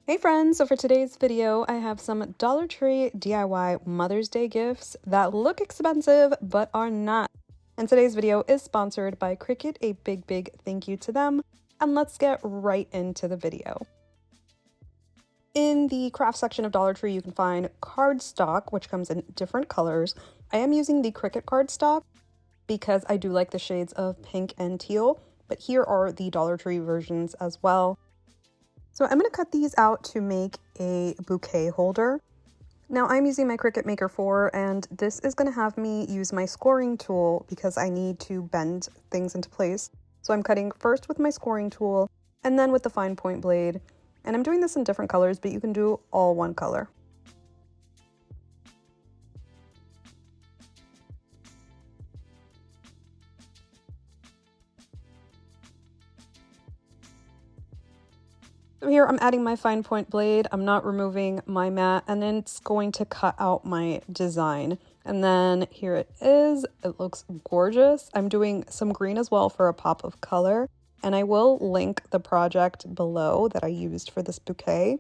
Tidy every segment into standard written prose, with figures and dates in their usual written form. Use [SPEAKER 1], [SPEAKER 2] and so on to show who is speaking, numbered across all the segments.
[SPEAKER 1] Hey friends, so for today's video, I have some Dollar Tree DIY Mother's Day gifts that look expensive but are not. And today's video is sponsored by Cricut, a big thank you to them. And let's get right into the video. In the craft section of Dollar Tree, you can find cardstock, which comes in different colors. I am using the Cricut cardstock because I do like the shades of pink and teal, but here are the Dollar Tree versions as well. So I'm going to cut these out to make a bouquet holder. Now I'm using my Cricut Maker 4, and this is going to have me use my scoring tool because I need to bend things into place. So I'm cutting first with my scoring tool and then with the fine point blade. And I'm doing this in different colors, but you can do all one color. So here I'm adding my fine point blade, I'm not removing my mat, and then it's going to cut out my design. And then here it is, it looks gorgeous. I'm doing some green as well for a pop of color, and I will link the project below that I used for this bouquet.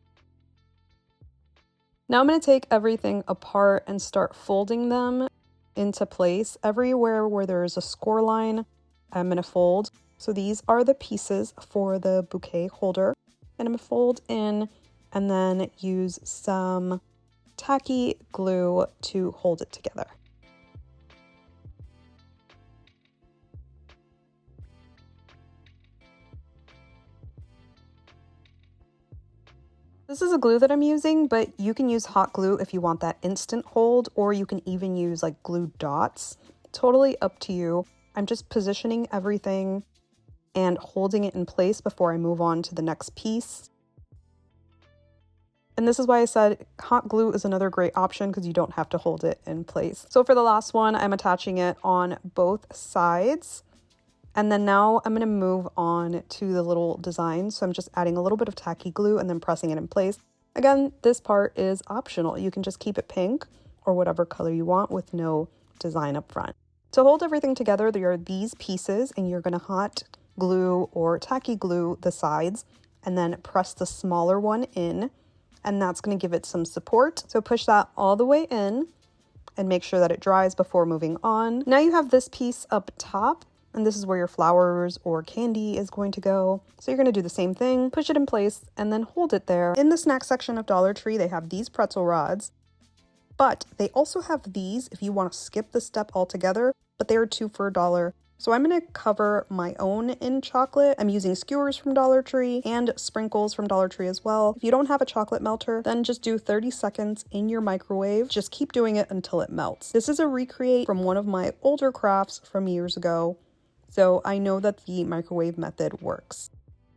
[SPEAKER 1] Now I'm going to take everything apart and start folding them into place. Everywhere where there's a score line, I'm going to fold. So these are the pieces for the bouquet holder. And I'm going to fold in and then use some tacky glue to hold it together. This is a glue that I'm using, but you can use hot glue if you want that instant hold, or you can even use like glue dots. Totally up to you. I'm just positioning everything and holding it in place before I move on to the next piece. And this is why I said hot glue is another great option because you don't have to hold it in place. So for the last one, I'm attaching it on both sides. And then now I'm going to move on to the little design. So I'm just adding a little bit of tacky glue and then pressing it in place. Again, this part is optional. You can just keep it pink or whatever color you want with no design up front. To hold everything together, there are these pieces, and you're going to hot glue or tacky glue the sides and then press the smaller one in, and that's going to give it some support. So push that all the way in and make sure that it dries before moving on. Now you have this piece up top, and this is where your flowers or candy is going to go. So you're going to do the same thing, push it in place and then hold it there. In the snack section of Dollar Tree, they have these pretzel rods, but they also have these if you want to skip the step altogether, but they are 2 for $1. So I'm going to cover my own in chocolate. I'm using skewers from Dollar Tree and sprinkles from Dollar Tree as well. If you don't have a chocolate melter, then just do 30 seconds in your microwave. Just keep doing it until it melts. This is a recreate from one of my older crafts from years ago, so I know that the microwave method works.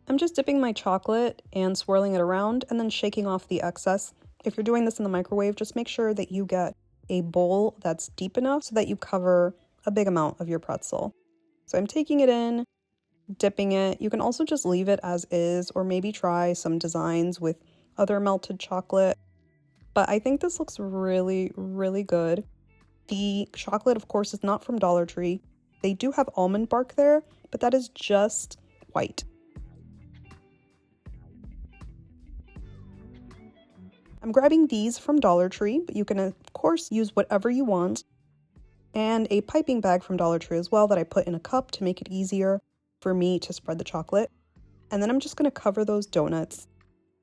[SPEAKER 1] I'm just dipping my chocolate and swirling it around and then shaking off the excess. If you're doing this in the microwave, just make sure that you get a bowl that's deep enough so that you cover a big amount of your pretzel. So I'm taking it in, dipping it. You can also just leave it as is, or maybe try some designs with other melted chocolate. But I think this looks really good. The chocolate, of course, is not from Dollar Tree. They do have almond bark there, but that is just white. I'm grabbing these from Dollar Tree, but you can, of course, use whatever you want. And a piping bag from Dollar Tree as well that I put in a cup to make it easier for me to spread the chocolate. And then I'm just going to cover those donuts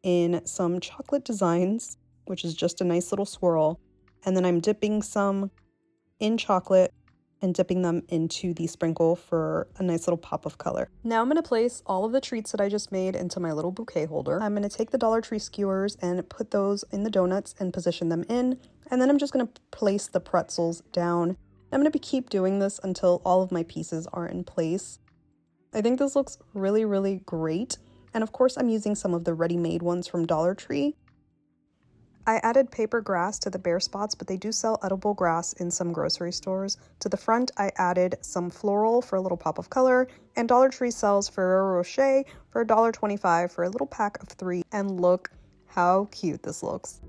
[SPEAKER 1] in some chocolate designs, which is just a nice little swirl. And then I'm dipping some in chocolate and dipping them into the sprinkle for a nice little pop of color. Now I'm going to place all of the treats that I just made into my little bouquet holder. I'm going to take the Dollar Tree skewers and put those in the donuts and position them in. And then I'm just going to place the pretzels down. I'm going to keep doing this until all of my pieces are in place. I think this looks really great. And of course, I'm using some of the ready-made ones from Dollar Tree. I added paper grass to the bare spots, but they do sell edible grass in some grocery stores. To the front, I added some floral for a little pop of color, and Dollar Tree sells Ferrero Rocher for $1.25 for a little pack of 3. And look how cute this looks.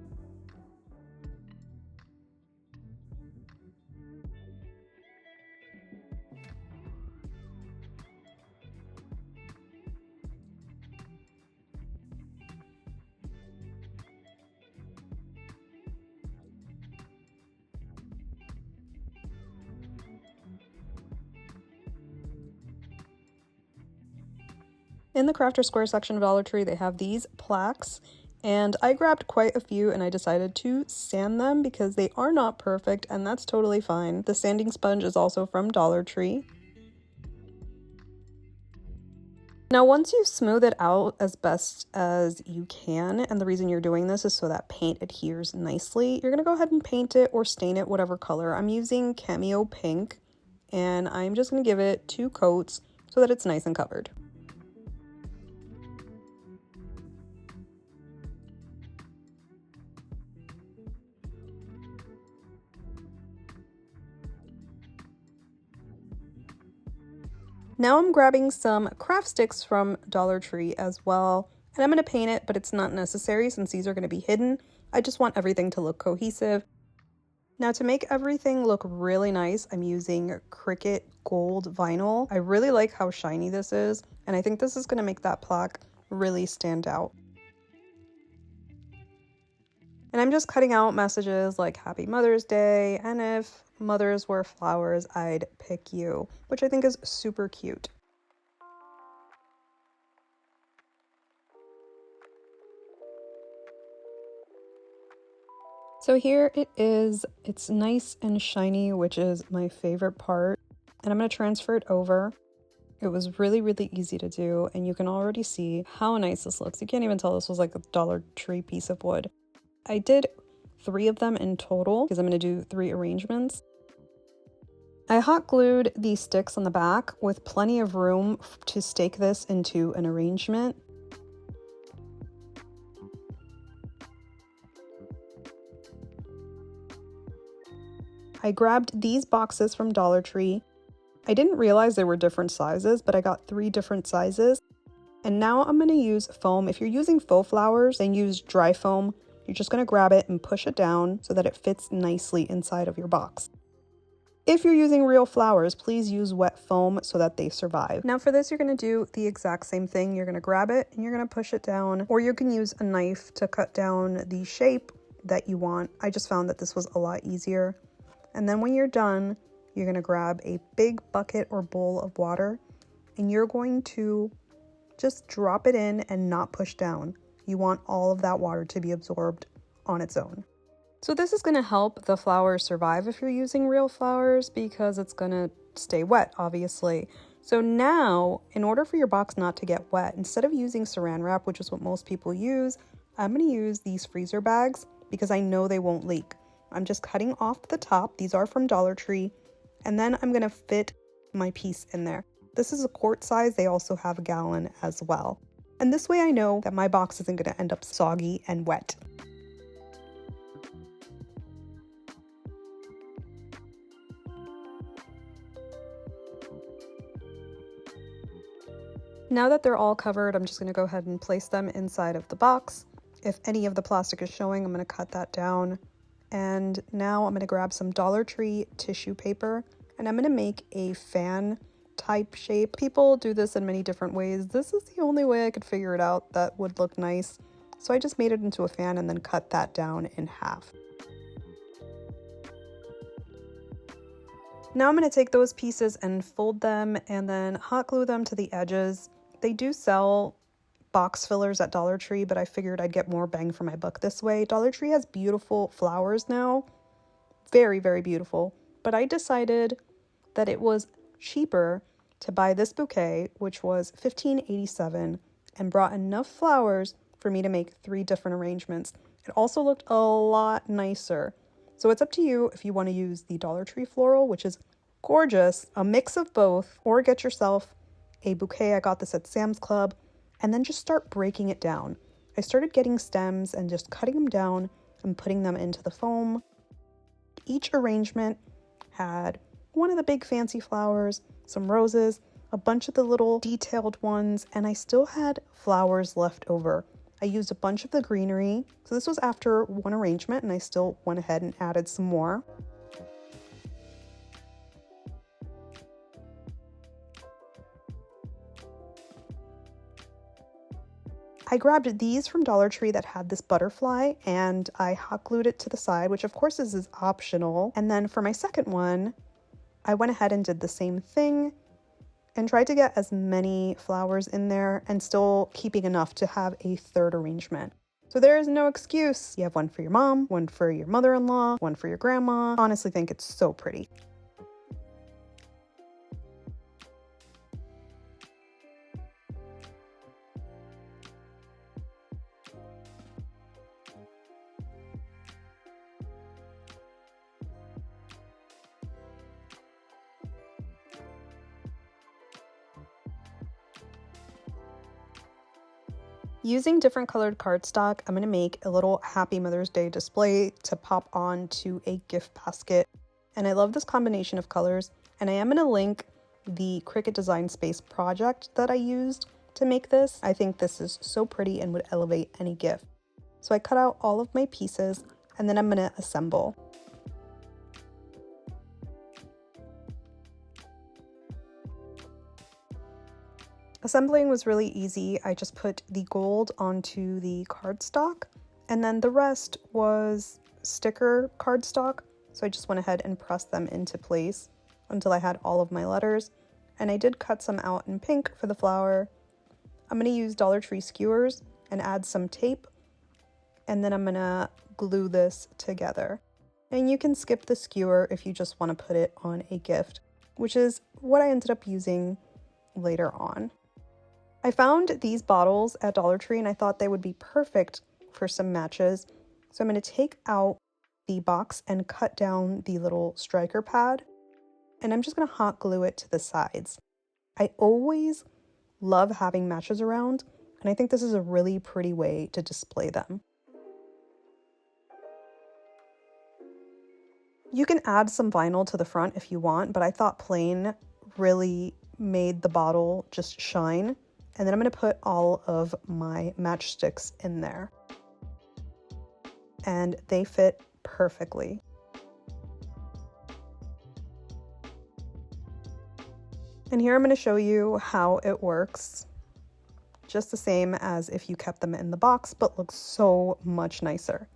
[SPEAKER 1] In the Crafter Square section of Dollar Tree, they have these plaques, and I grabbed quite a few and I decided to sand them because they are not perfect, and that's totally fine. The sanding sponge is also from Dollar Tree. Now, once you smooth it out as best as you can, and the reason you're doing this is so that paint adheres nicely, you're gonna go ahead and paint it or stain it whatever color. I'm using Cameo Pink, and I'm just gonna give it 2 coats so that it's nice and covered. Now I'm grabbing some craft sticks from Dollar Tree as well, and I'm going to paint it, but it's not necessary since these are going to be hidden. I just want everything to look cohesive. Now to make everything look really nice, I'm using Cricut Gold Vinyl. I really like how shiny this is, and I think this is going to make that plaque really stand out. And I'm just cutting out messages like Happy Mother's Day, and if mothers wear flowers, I'd pick you, which I think is super cute. So here it is. It's nice and shiny, which is my favorite part. And I'm going to transfer it over. It was really, really easy to do, and you can already see how nice this looks. You can't even tell this was like a Dollar Tree piece of wood. I did 3 of them in total because I'm going to do 3 arrangements. I hot glued these sticks on the back with plenty of room to stake this into an arrangement. I grabbed these boxes from Dollar Tree. I didn't realize they were different sizes, but I got 3 different sizes. And now I'm going to use foam. If you're using faux flowers, then use dry foam. You're just going to grab it and push it down so that it fits nicely inside of your box. If you're using real flowers, please use wet foam so that they survive. Now for this, you're going to do the exact same thing. You're going to grab it and you're going to push it down, or you can use a knife to cut down the shape that you want. I just found that this was a lot easier. And then when you're done, you're going to grab a big bucket or bowl of water, and you're going to just drop it in and not push down. You want all of that water to be absorbed on its own. So this is going to help the flowers survive if you're using real flowers, because it's going to stay wet, obviously. So now, in order for your box not to get wet, instead of using saran wrap, which is what most people use, I'm going to use these freezer bags because I know they won't leak. I'm just cutting off the top. These are from Dollar Tree. And then I'm going to fit my piece in there. This is a quart size. They also have a gallon as well. And this way I know that my box isn't going to end up soggy and wet. Now that they're all covered, I'm just going to go ahead and place them inside of the box. If any of the plastic is showing, I'm going to cut that down. And now I'm going to grab some Dollar Tree tissue paper, and I'm going to make a fan type shape. People do this in many different ways. This is the only way I could figure it out that would look nice. So I just made it into a fan and then cut that down in half. Now I'm going to take those pieces and fold them and then hot glue them to the edges. They do sell box fillers at Dollar Tree, but I figured I'd get more bang for my buck this way. Dollar Tree has beautiful flowers now. Very, very beautiful. But I decided that it was cheaper to buy this bouquet, which was $15.87, and brought enough flowers for me to make 3 different arrangements. It also looked a lot nicer. So it's up to you if you want to use the Dollar Tree floral, which is gorgeous, a mix of both, or get yourself a bouquet. I got this at Sam's Club, and then just start breaking it down. I started getting stems and just cutting them down and putting them into the foam. Each arrangement had one of the big fancy flowers, some roses, a bunch of the little detailed ones, and I still had flowers left over. I used a bunch of the greenery. So this was after one arrangement, and I still went ahead and added some more. I grabbed these from Dollar Tree that had this butterfly, and I hot glued it to the side, which of course is optional. And then for my second one, I went ahead and did the same thing. and tried to get as many flowers in there and still keeping enough to have a third arrangement. So there is no excuse. You have one for your mom, one for your mother-in-law, one for your grandma. Honestly, think it's so pretty. Using different colored cardstock, I'm going to make a little Happy Mother's Day display to pop on to a gift basket. And I love this combination of colors. And I am going to link the Cricut Design Space project that I used to make this. I think this is so pretty and would elevate any gift. So I cut out all of my pieces and then I'm going to assemble. Assembling was really easy. I just put the gold onto the cardstock, and then the rest was sticker cardstock. So I just went ahead and pressed them into place until I had all of my letters. And I did cut some out in pink for the flower. I'm going to use Dollar Tree skewers and add some tape. And then I'm going to glue this together. And you can skip the skewer if you just want to put it on a gift, which is what I ended up using later on. I found these bottles at Dollar Tree and I thought they would be perfect for some matches. So I'm going to take out the box and cut down the little striker pad. And I'm just going to hot glue it to the sides. I always love having matches around, and I think this is a really pretty way to display them. You can add some vinyl to the front if you want, but I thought plain really made the bottle just shine. And then I'm going to put all of my matchsticks in there. And they fit perfectly. And here I'm going to show you how it works. Just the same as if you kept them in the box, but looks so much nicer.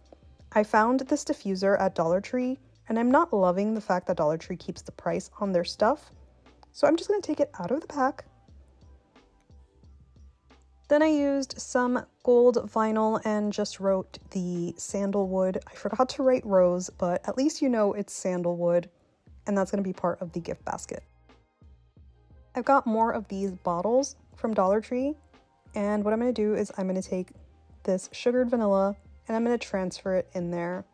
[SPEAKER 1] I found this diffuser at Dollar Tree, and I'm not loving the fact that Dollar Tree keeps the price on their stuff. So I'm just going to take it out of the pack. Then I used some gold vinyl and just wrote the sandalwood. I forgot to write rose, but at least you know it's sandalwood, and that's going to be part of the gift basket. I've got more of these bottles from Dollar Tree, and what I'm going to do is I'm going to take this sugared vanilla and I'm going to transfer it in there.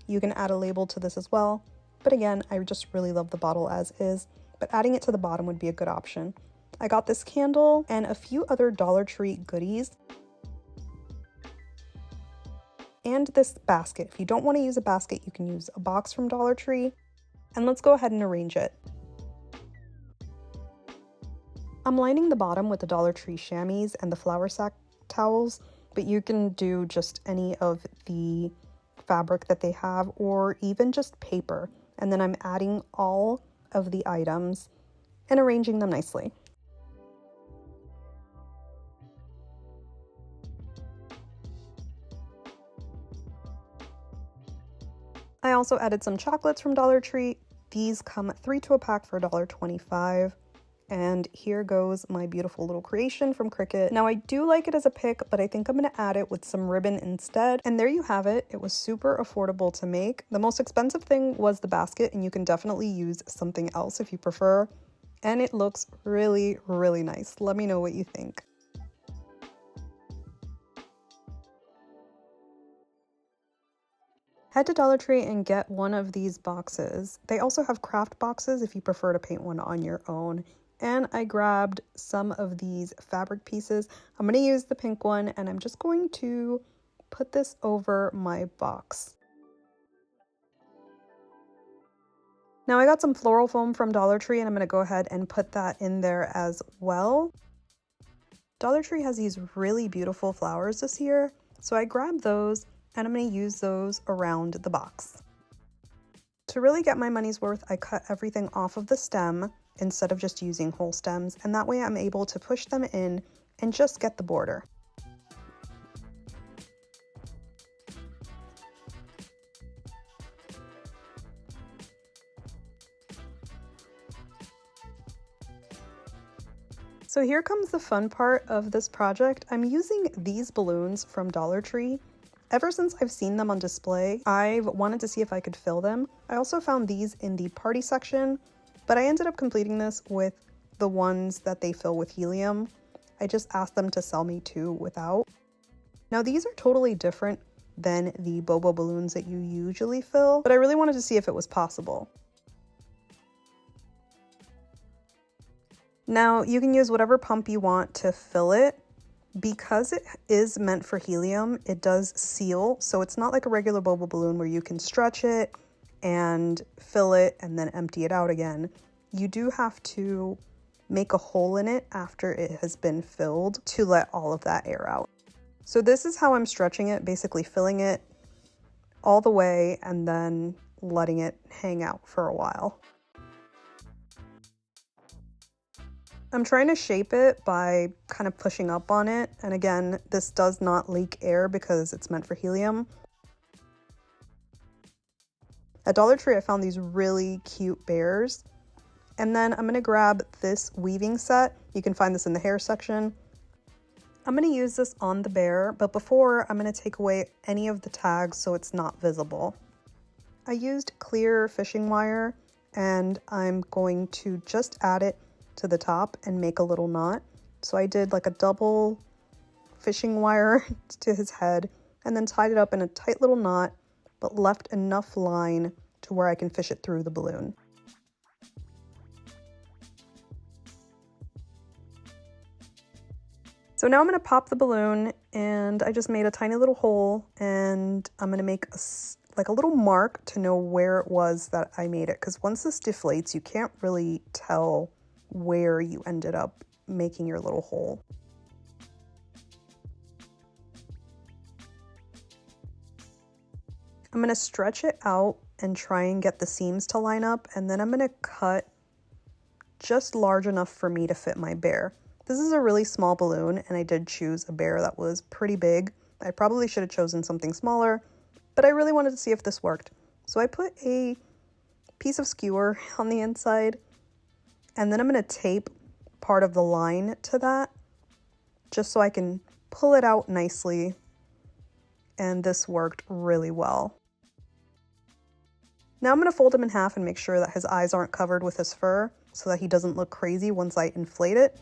[SPEAKER 1] You can add a label to this as well, but again, I just really love the bottle as is, but adding it to the bottom would be a good option. I got this candle and a few other Dollar Tree goodies. And this basket. If you don't want to use a basket, you can use a box from Dollar Tree. And let's go ahead and arrange it. I'm lining the bottom with the Dollar Tree chamois and the flour sack towels, but you can do just any of the fabric that they have or even just paper. And then I'm adding all of the items and arranging them nicely. I also added some chocolates from Dollar Tree. These come 3 to a pack for $1.25. And here goes my beautiful little creation from Cricut. Now I do like it as a pick, but I think I'm going to add it with some ribbon instead. And there you have it. It was super affordable to make. The most expensive thing was the basket, and you can definitely use something else if you prefer. And it looks really, really nice. Let me know what you think. Head to Dollar Tree and get one of these boxes. They also have craft boxes if you prefer to paint one on your own. And I grabbed some of these fabric pieces. I'm going to use the pink one, and I'm just going to put this over my box. Now I got some floral foam from Dollar Tree, and I'm going to go ahead and put that in there as well. Dollar Tree has these really beautiful flowers this year, so I grabbed those. And I'm going to use those around the box. To really get my money's worth, I cut everything off of the stem instead of just using whole stems, and that way I'm able to push them in and just get the border. So here comes the fun part of this project. I'm using these balloons from Dollar Tree. Ever since I've seen them on display, I've wanted to see if I could fill them. I also found these in the party section, but I ended up completing this with the ones that they fill with helium. I just asked them to sell me 2 without. Now these are totally different than the Bobo balloons that you usually fill, but I really wanted to see if it was possible. Now you can use whatever pump you want to fill it. Because it is meant for helium, it does seal, so it's not like a regular Bobo balloon where you can stretch it and fill it and then empty it out again. You do have to make a hole in it after it has been filled to let all of that air out. So this is how I'm stretching it, basically filling it all the way and then letting it hang out for a while. I'm trying to shape it by kind of pushing up on it. And again, this does not leak air because it's meant for helium. At Dollar Tree, I found these really cute bears. And then I'm gonna grab this weaving set. You can find this in the hair section. I'm gonna use this on the bear, but before I'm gonna take away any of the tags so it's not visible. I used clear fishing wire and I'm going to just add it to the top and make a little knot. So I did like a double fishing wire to his head and then tied it up in a tight little knot, but left enough line to where I can fish it through the balloon. So now I'm going to pop the balloon, and I just made a tiny little hole, and I'm going to make like a little mark to know where it was that I made it, because once this deflates you can't really tell where you ended up making your little hole. I'm going to stretch it out and try and get the seams to line up, and then I'm going to cut just large enough for me to fit my bear. This is a really small balloon, and I did choose a bear that was pretty big. I probably should have chosen something smaller, but I really wanted to see if this worked. So I put a piece of skewer on the inside, and then I'm going to tape part of the line to that just so I can pull it out nicely, and this worked really well. Now I'm going to fold him in half and make sure that his eyes aren't covered with his fur so that he doesn't look crazy once I inflate it.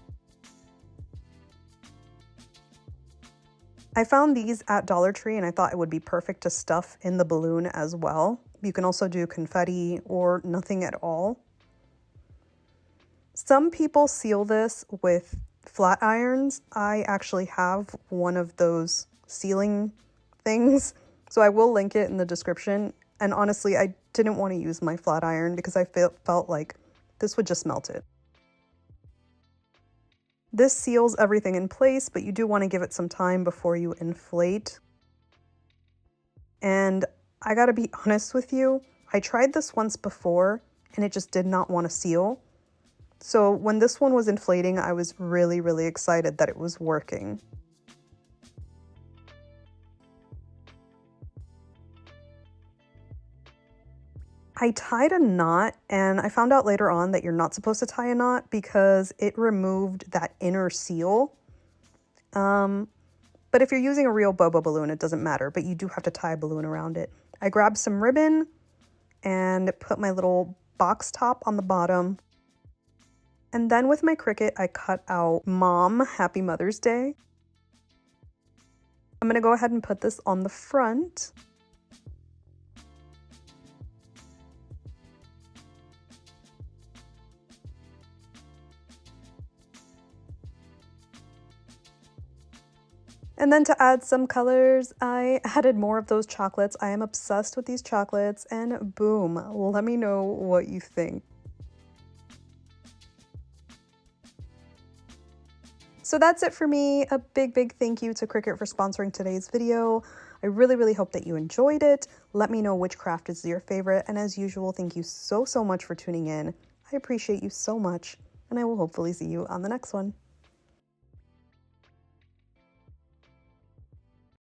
[SPEAKER 1] I found these at Dollar Tree and I thought it would be perfect to stuff in the balloon as well. You can also do confetti or nothing at all. Some people seal this with flat irons. I actually have one of those sealing things, so I will link it in the description. And honestly, I didn't want to use my flat iron because I felt like this would just melt it. This seals everything in place, but you do want to give it some time before you inflate. And I gotta be honest with you, I tried this once before and it just did not want to seal. So when this one was inflating, I was really, really excited that it was working. I tied a knot, and I found out later on that you're not supposed to tie a knot because it removed that inner seal. But if you're using a real Bobo balloon, it doesn't matter, but you do have to tie a balloon around it. I grabbed some ribbon and put my little box top on the bottom. And then with my Cricut, I cut out Mom, Happy Mother's Day. I'm gonna go ahead and put this on the front. And then to add some colors, I added more of those chocolates. I am obsessed with these chocolates, and boom, let me know what you think. So that's it for me. A big thank you to Cricut for sponsoring today's video. I really hope that you enjoyed it. Let me know which craft is your favorite, and as usual, thank you so much for tuning in. I appreciate you so much, and I will hopefully see you on the next one.